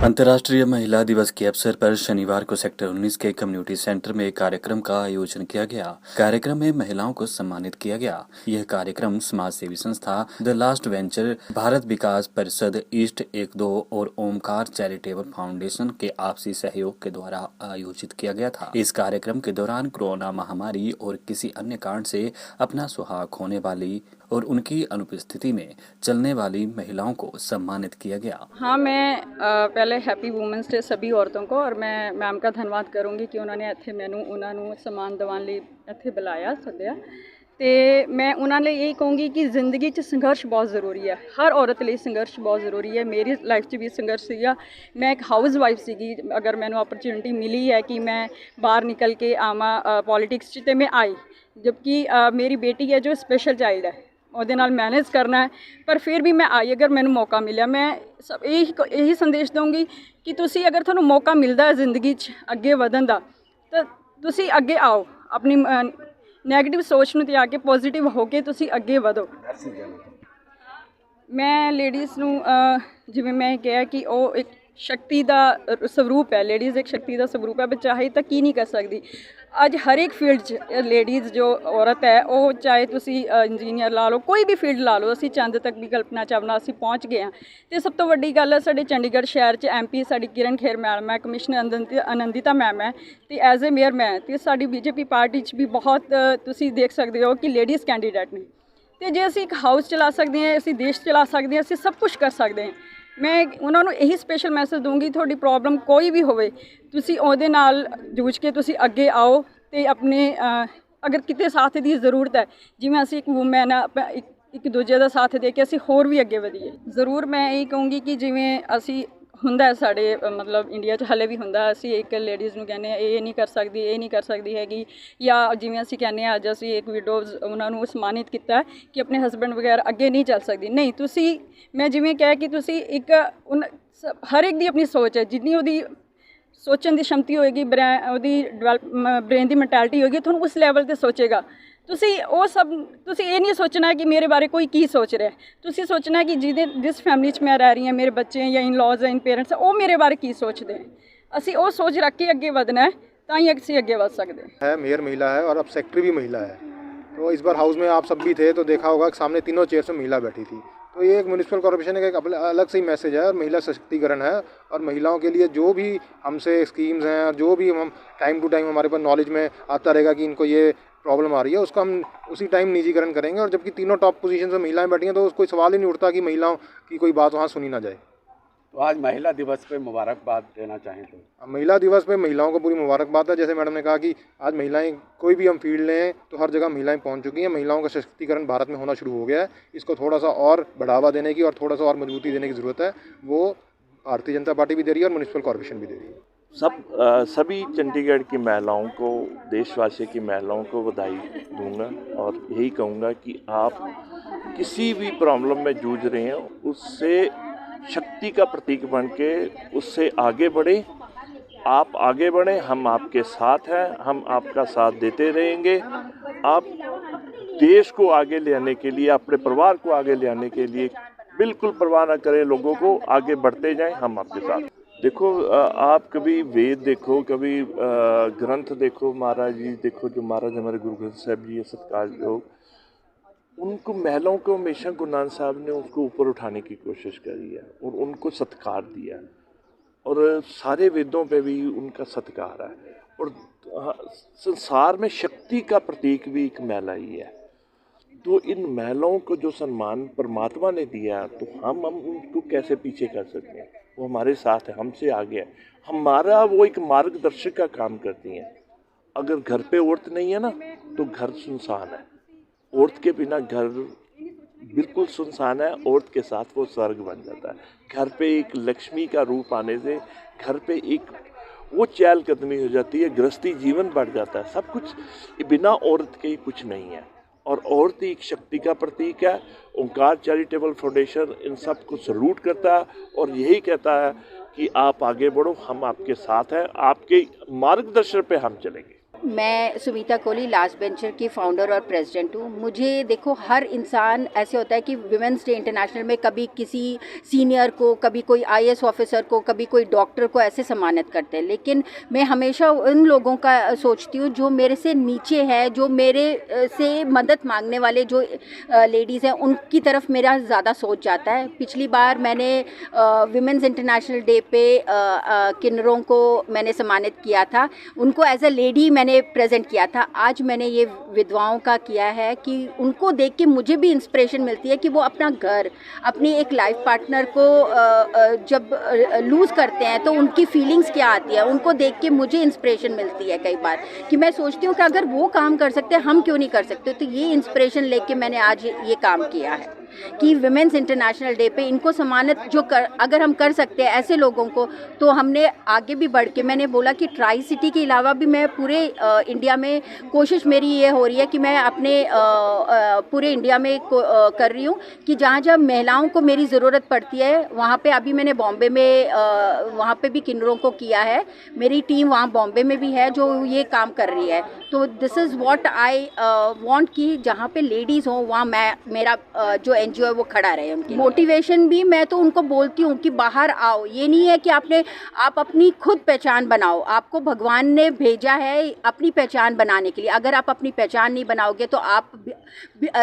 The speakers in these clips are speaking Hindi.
अंतर्राष्ट्रीय महिला दिवस के अवसर पर शनिवार को सेक्टर 19 के कम्युनिटी सेंटर में एक कार्यक्रम का आयोजन किया गया। कार्यक्रम में महिलाओं को सम्मानित किया गया। यह कार्यक्रम समाज सेवी संस्था द लास्ट वेंचर, भारत विकास परिषद ईस्ट 1-2 और ओमकार चैरिटेबल फाउंडेशन के आपसी सहयोग के द्वारा आयोजित किया गया था। इस कार्यक्रम के दौरान कोरोना महामारी और किसी अन्य कारण से अपना सुहाग खोने वाली और उनकी अनुपस्थिति में चलने वाली महिलाओं को सम्मानित किया गया। हाँ, मैं पहले हैप्पी वुमेंस डे सभी औरतों को, और मैं मैम का धन्यवाद करूँगी कि उन्होंने ਇੱਥੇ ਮੈਨੂੰ ਉਹਨਾਂ ਨੂੰ ਸਨਮਾਨ ਦਿਵਾਉਣ ਲਈ ਇੱਥੇ ਬੁਲਾਇਆ, ਸੱਦਿਆ। ਤੇ ਮੈਂ ਉਹਨਾਂ ਲਈ ਇਹ ਕਹੂੰਗੀ ਕਿ ਜ਼ਿੰਦਗੀ 'ਚ ਸੰਘਰਸ਼ ਬਹੁਤ ਜ਼ਰੂਰੀ ਹੈ। ਹਰ ਔਰਤ ਲਈ ਸੰਘਰਸ਼ ਬਹੁਤ ਜ਼ਰੂਰੀ ਹੈ। ਮੇਰੀ ਲਾਈਫ 'ਚ ਵੀ ਸੰਘਰਸ਼ ਸੀਗਾ। ਮੈਂ ਇੱਕ ਹਾਊਸ ਵਾਈਫ ਸੀਗੀ। ਅਗਰ ਮੈਨੂੰ ਅਪਰਚੁਨਿਟੀ ਮਿਲੀ ਹੈ ਕਿ ਮੈਂ ਬਾਹਰ ਨਿਕਲ ਕੇ ਆਵਾਂ ਪੋਲੀਟਿਕਸ 'ਚ, ਤੇ ਮੈਂ ਆਈ। ਜਦਕਿ ਮੇਰੀ ਬੇਟੀ ਹੈ ਜੋ ਸਪੈਸ਼ਲ ਚਾਈਲਡ ਹੈ, ਉਹਦੇ ਨਾਲ ਮੈਨੇਜ ਕਰਨਾ ਹੈ, ਪਰ ਫਿਰ ਵੀ ਮੈਂ ਆਈ। ਅਗਰ ਮੈਨੂੰ ਮੌਕਾ ਮਿਲਿਆ, ਮੈਂ ਸਭ ਇਹੀ ਸੰਦੇਸ਼ ਦਊਂਗੀ ਕਿ ਤੁਸੀਂ ਅਗਰ ਤੁਹਾਨੂੰ ਮੌਕਾ ਮਿਲਦਾ ਹੈ ਜ਼ਿੰਦਗੀ 'ਚ ਅੱਗੇ ਵਧਣ ਦਾ, ਤਾਂ ਤੁਸੀਂ ਅੱਗੇ ਆਓ। ਆਪਣੀ ਨੈਗੇਟਿਵ ਸੋਚ ਨੂੰ ਤਿਆਗ ਕੇ ਪੋਜ਼ੀਟਿਵ ਹੋ ਕੇ ਤੁਸੀਂ ਅੱਗੇ ਵਧੋ। ਮੈਂ ਲੇਡੀਜ਼ ਨੂੰ ਜਿਵੇਂ ਮੈਂ ਕਿਹਾ ਕਿ ਉਹ ਇੱਕ ਸ਼ਕਤੀ ਦਾ ਸਰੂਪ ਹੈ। ਲੇਡੀਜ਼ ਇੱਕ ਸ਼ਕਤੀ ਦਾ ਸਰੂਪ ਹੈ। ਵੀ ਚਾਹੇ ਤਾਂ ਕੀ ਨਹੀਂ ਕਰ ਸਕਦੀ। ਅੱਜ ਹਰ ਇੱਕ ਫੀਲਡ 'ਚ ਲੇਡੀਜ਼ ਜੋ ਔਰਤ ਹੈ, ਉਹ ਚਾਹੇ ਤੁਸੀਂ ਇੰਜੀਨੀਅਰ ਲਾ ਲਓ, ਕੋਈ ਵੀ ਫੀਲਡ ਲਾ ਲਓ। ਅਸੀਂ ਚੰਦ ਤੱਕ ਵੀ ਕਲਪਨਾ ਚਾਵਲਾ ਅਸੀਂ ਪਹੁੰਚ ਗਏ ਹਾਂ। ਅਤੇ ਸਭ ਤੋਂ ਵੱਡੀ ਗੱਲ ਹੈ, ਸਾਡੇ ਚੰਡੀਗੜ੍ਹ ਸ਼ਹਿਰ 'ਚ MP ਸਾਡੀ ਕਿਰਨ ਖੇਰ ਮੈਡਮ ਹੈ, ਕਮਿਸ਼ਨਰ ਅਨੰਦਿਤਾ ਮੈਮ ਹੈ, ਅਤੇ ਐਜ਼ ਏ ਮੇਅਰ ਮੈਂ, ਅਤੇ ਸਾਡੀ BJP ਪਾਰਟੀ 'ਚ ਵੀ ਬਹੁਤ ਤੁਸੀਂ ਦੇਖ ਸਕਦੇ ਹੋ ਕਿ ਲੇਡੀਜ਼ ਕੈਂਡੀਡੇਟ ਨੇ। ਅਤੇ ਜੇ ਅਸੀਂ ਇੱਕ ਹਾਊਸ ਚਲਾ ਸਕਦੇ ਹਾਂ, ਅਸੀਂ ਦੇਸ਼ ਚਲਾ ਸਕਦੇ ਹਾਂ, ਅਸੀਂ ਸਭ ਕੁਛ ਕਰ ਸਕਦੇ ਹਾਂ। ਮੈਂ ਉਹਨਾਂ ਨੂੰ ਇਹੀ ਸਪੈਸ਼ਲ ਮੈਸੇਜ ਦਊਂਗੀ, ਤੁਹਾਡੀ ਪ੍ਰੋਬਲਮ ਕੋਈ ਵੀ ਹੋਵੇ, ਤੁਸੀਂ ਉਹਦੇ ਨਾਲ ਜੂਝ ਕੇ ਤੁਸੀਂ ਅੱਗੇ ਆਓ। ਅਤੇ ਆਪਣੇ ਅਗਰ ਕਿਤੇ ਸਾਥ ਦੀ ਜ਼ਰੂਰਤ ਹੈ, ਜਿਵੇਂ ਅਸੀਂ ਇੱਕ ਵੂਮੈਨ ਆ, ਇੱਕ ਦੂਜੇ ਦਾ ਸਾਥ ਦੇ ਕੇ ਅਸੀਂ ਹੋਰ ਵੀ ਅੱਗੇ ਵਧੀਏ। ਜ਼ਰੂਰ ਮੈਂ ਇਹ ਕਹੂੰਗੀ ਕਿ ਜਿਵੇਂ ਅਸੀਂ ਹੁੰਦਾ ਸਾਡੇ ਮਤਲਬ ਇੰਡੀਆ 'ਚ ਹਲੇ ਵੀ ਹੁੰਦਾ, ਅਸੀਂ ਇੱਕ ਲੇਡੀਜ਼ ਨੂੰ ਕਹਿੰਦੇ ਹਾਂ ਇਹ ਨਹੀਂ ਕਰ ਸਕਦੀ, ਇਹ ਨਹੀਂ ਕਰ ਸਕਦੀ ਹੈਗੀ, ਜਾਂ ਜਿਵੇਂ ਅਸੀਂ ਕਹਿੰਦੇ ਹਾਂ ਅੱਜ ਅਸੀਂ ਇੱਕ ਵਿਡੋਜ਼ ਉਹਨਾਂ ਨੂੰ ਸਨਮਾਨਿਤ ਕੀਤਾ ਕਿ ਆਪਣੇ ਹਸਬੈਂਡ ਵਗੈਰਾ ਅੱਗੇ ਨਹੀਂ ਚੱਲ ਸਕਦੀ। ਨਹੀਂ, ਤੁਸੀਂ ਮੈਂ ਜਿਵੇਂ ਕਿਹਾ ਕਿ ਤੁਸੀਂ ਇੱਕ ਹਰ ਇੱਕ ਦੀ ਆਪਣੀ ਸੋਚ ਹੈ। ਜਿੰਨੀ ਉਹਦੀ ਸੋਚਣ ਦੀ ਸ਼ਮਤੀ ਹੋਏਗੀ, ਉਹਦੀ ਬ੍ਰੇਨ ਦੀ ਮੈਂਟੈਲਿਟੀ ਹੋਏਗੀ, ਤੁਹਾਨੂੰ ਉਸ ਲੈਵਲ 'ਤੇ ਸੋਚੇਗਾ। ਤੁਸੀਂ ਉਹ ਸਭ ਤੁਸੀਂ ਇਹ ਨਹੀਂ ਸੋਚਣਾ ਕਿ ਮੇਰੇ ਬਾਰੇ ਕੋਈ ਕੀ ਸੋਚ ਰਿਹਾ। ਤੁਸੀਂ ਸੋਚਣਾ ਕਿ ਜਿਸ ਫੈਮਿਲੀ 'ਚ ਮੈਂ ਰਹਿ ਰਹੀ ਹਾਂ, ਮੇਰੇ ਬੱਚੇ ਜਾਂ ਇਨ ਲॉज ਜਾਂ ਇਨ ਪੇਰੈਂਟਸ, ਉਹ ਮੇਰੇ ਬਾਰੇ ਕੀ ਸੋਚਦੇ हैं। ਅਸੀਂ ਉਹ ਸੋਚ ਰੱਖ ਕੇ ਅੱਗੇ ਵਧਣਾ है, ਤਾਂ ही ਅਸੀਂ ਅੱਗੇ वध सकते हैं। मेयर महिला है और अब सेक्रेटरी भी महिला है। तो इस बार हाउस में आप सब भी थे तो देखा होगा कि सामने तीनों चेयर्स में महिला बैठी थी। तो ये एक म्यूनिसिपल कॉर्पोरेशन का एक अलग से ही मैसेज है, और महिला सशक्तिकरण है। और महिलाओं के लिए जो भी हमसे स्कीम्स हैं, और जो भी हम टाइम टू टाइम हमारे पास नॉलेज में आता रहेगा कि इनको ये प्रॉब्लम आ रही है, उसका हम उसी टाइम निजीकरण करेंगे। और जबकि तीनों टॉप पोजीशन में महिलाएं बैठी हैं, तो कोई सवाल ही नहीं उठता कि महिलाओं की कोई बात वहाँ सुनी ना जाए। तो आज महिला दिवस पे मुबारकबाद देना चाहें तो? महिला दिवस पे महिलाओं को पूरी मुबारकबाद है। जैसे मैडम ने कहा कि आज महिलाएं कोई भी हम फील्ड लें तो हर जगह महिलाएं पहुंच चुकी हैं। महिलाओं का सशक्तिकरण भारत में होना शुरू हो गया है। इसको थोड़ा सा और बढ़ावा देने की और थोड़ा सा और मजबूती देने की ज़रूरत है। वो भारतीय जनता पार्टी भी दे रही है और म्यूनिसिपल कॉर्पोरेशन भी दे रही है। सभी चंडीगढ़ की महिलाओं को, देशवासी की महिलाओं को बधाई दूंगा, और यही कहूँगा कि आप किसी भी प्रॉब्लम में जूझ रहे हैं, उससे शक्ति का प्रतीक बन के उससे आगे बढ़े। आप आगे बढ़ें, हम आपके साथ हैं, हम आपका साथ देते रहेंगे। आप देश को आगे ले आने के लिए, अपने परिवार को आगे ले आने के लिए बिल्कुल परवाह न करें, लोगों को आगे बढ़ते जाएं, हम आपके साथ। देखो, आप कभी वेद देखो, कभी ग्रंथ देखो, महाराज जी देखो, जो महाराज हमारे गुरु ग्रंथ साहब जी, सत्कार योग, उनको महिलाओं को हमेशा गुरु नानक साहब ने उसको ऊपर उठाने की कोशिश करी है और उनको सत्कार दिया, और सारे वेदों पे भी उनका सत्कार है। और संसार में शक्ति का प्रतीक भी एक महिला ही है। तो इन महिलाओं को जो सम्मान परमात्मा ने दिया, तो हम उनको कैसे पीछे कर सकते हैं। वो हमारे साथ है, हमसे आगे है। हमारा वो एक मार्गदर्शक का काम करती हैं। अगर घर पे औरत नहीं है ना, तो घर सुनसान है। औरत के बिना घर बिल्कुल सुनसान है, औरत के साथ वो स्वर्ग बन जाता है। घर पे एक लक्ष्मी का रूप आने से घर पे एक वो चहलकदमी हो जाती है, गृहस्थी जीवन बढ़ जाता है। सब कुछ बिना औरत के ही कुछ नहीं है, और औरत एक शक्ति का प्रतीक है। ओंकार चैरिटेबल फाउंडेशन इन सब को सल्यूट करता है और यही कहता है कि आप आगे बढ़ो, हम आपके साथ हैं, आपके मार्गदर्शन पे हम चलेंगे। मैं सुमिता कोहली लास्ट बेंचर की फाउंडर और प्रेसिडेंट हूँ। मुझे देखो, हर इंसान ऐसे होता है कि विमेंस डे इंटरनेशनल में कभी किसी सीनियर को, कभी कोई आईएएस ऑफिसर को, कभी कोई डॉक्टर को ऐसे सम्मानित करते हैं, लेकिन मैं हमेशा उन लोगों का सोचती हूँ जो मेरे से नीचे है, जो मेरे से मदद मांगने वाले जो लेडीज़ हैं, उनकी तरफ मेरा ज़्यादा सोच जाता है। पिछली बार मैंने विमेंस इंटरनेशनल डे पे किन्नरों को मैंने सम्मानित किया था, उनको एज अ लेडी मैंने प्रेजेंट किया था। आज मैंने ये विधवाओं का किया है कि उनको देख के मुझे भी इंस्पिरेशन मिलती है कि वो अपना घर, अपनी एक लाइफ पार्टनर को जब लूज़ करते हैं तो उनकी फीलिंग्स क्या आती है, उनको देख के मुझे इंस्पिरेशन मिलती है कई बार, कि मैं सोचती हूँ कि अगर वो काम कर सकते हैं हम क्यों नहीं कर सकते। तो ये इंस्पिरेशन लेके मैंने आज ये काम किया है कि विमेंस इंटरनेशनल डे पे इनको सम्मानित अगर हम कर सकते हैं ऐसे लोगों को, तो हमने आगे भी बढ़ के, मैंने बोला कि ट्राई सिटी के अलावा भी मैं पूरे इंडिया में कोशिश मेरी ये हो रही है कि मैं अपने पूरे इंडिया में कर रही हूँ कि जहाँ जहाँ महिलाओं को मेरी ज़रूरत पड़ती है वहाँ पे, अभी मैंने बॉम्बे में वहाँ पे भी किन्नरों को किया है, मेरी टीम वहाँ बॉम्बे में भी है जो ये काम कर रही है। तो this is what I want कि जहाँ पे लेडीज़ हों वहाँ मेरा जो एनजीओ है वो खड़ा रहे। उनकी मोटिवेशन भी मैं तो उनको बोलती हूँ कि बाहर आओ, ये नहीं है कि आप अपनी खुद पहचान बनाओ, आपको भगवान ने भेजा है अपनी पहचान बनाने के लिए। अगर आप अपनी पहचान नहीं बनाओगे तो आप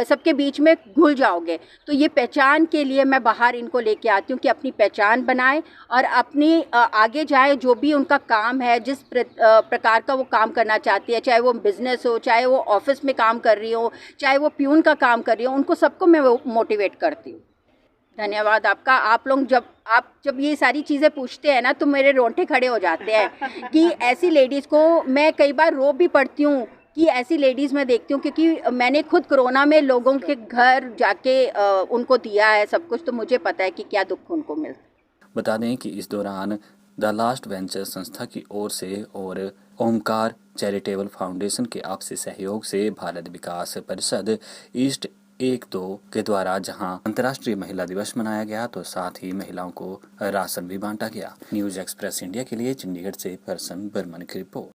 सबके बीच में घुल जाओगे। तो ये पहचान के लिए मैं बाहर इनको लेके आती हूँ कि अपनी पहचान बनाएं और अपनी आगे जाए, जो भी उनका काम है, जिस प्रकार का वो काम करना चाहती है, चाहे वो बिजनेस हो, चाहे वो ऑफिस में काम कर रही हो, चाहे वो प्यून का काम कर रही हो, उनको सबको मैं मोटिवेट करती हूँ। धन्यवाद आपका। आप लोग जब ये सारी चीज़ें पूछते हैं ना तो मेरे रोंगटे खड़े हो जाते हैं कि ऐसी लेडीज़ को मैं कई बार रो भी पड़ती हूँ कि ऐसी लेडीज़ मैं देखती हूँ, क्योंकि मैंने खुद कोरोना में लोगों के घर जाके उनको दिया है सब कुछ, तो मुझे पता है कि क्या दुख उनको मिलता। बता दें कि इस दौरान द लास्ट वेंचर संस्था की ओर से और ओमकार चैरिटेबल फाउंडेशन के आपसी सहयोग से भारत विकास परिषद ईस्ट 1-2 के द्वारा जहां अंतर्राष्ट्रीय महिला दिवस मनाया गया, तो साथ ही महिलाओं को राशन भी बांटा गया। न्यूज़ एक्सप्रेस इंडिया के लिए चंडीगढ़ से परसन बर्मन की रिपोर्ट।